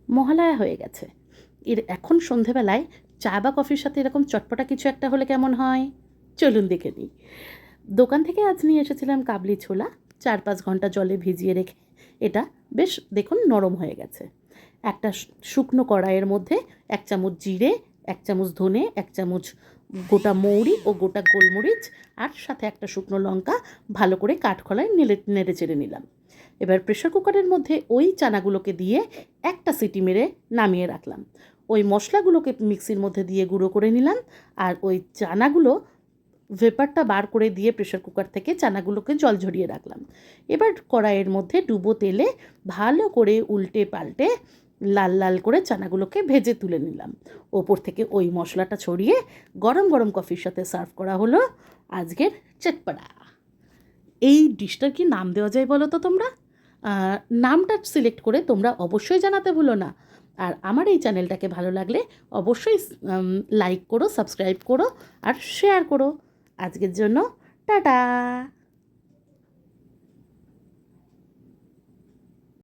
মহালয়া হয়ে গেছে, এখন সন্ধেবেলায় চা বা কফির সাথে এরকম চটপটা কিছু একটা হলে কেমন হয়? চলুন দেখে নিই। দোকান থেকে আজ নিয়ে এসেছিলাম কাবলি ছোলা, 4-5 ঘন্টা জলে ভিজিয়ে রেখে এটা বেশ দেখুন নরম হয়ে গেছে। একটা শুকনো কড়াইয়ের মধ্যে 1 চামচ জিরে, 1 চামচ ধনে, 1 চামচ গোটা মৌরি ও গোটা গোলমরিচ আর সাথে একটা শুকনো লঙ্কা ভালো করে কাঠখোলায় নেড়ে চেড়ে নিলাম। এবার প্রেশার কুকারের মধ্যে ওই চানাগুলোকে দিয়ে একটা সিটি মেরে নামিয়ে রাখলাম। ওই মশলাগুলোকে মিক্সির মধ্যে দিয়ে গুঁড়ো করে নিলাম, আর ওই চানাগুলো ভেপারটা বার করে দিয়ে প্রেশার কুকার থেকে চানাগুলোকে জল ঝরিয়ে রাখলাম। এবার কড়াইয়ের মধ্যে ডুবো তেলে ভালো করে উল্টে পাল্টে লাল লাল করে চানাগুলোকে ভেজে তুলে নিলাম। ওপর থেকে ওই মশলাটা ছড়িয়ে গরম গরম কফির সাথে সার্ভ করা হলো আজকের চটপটা। এই ডিশটার কি নাম দেওয়া যায় বলো তো তোমরা? নামটা সিলেক্ট করে তোমরা অবশ্যই জানাতে ভুলো না। আর আমার এই চ্যানেলটাকে ভালো লাগলে অবশ্যই লাইক করো, সাবস্ক্রাইব করো আর শেয়ার করো। আজকের জন্য টাটা।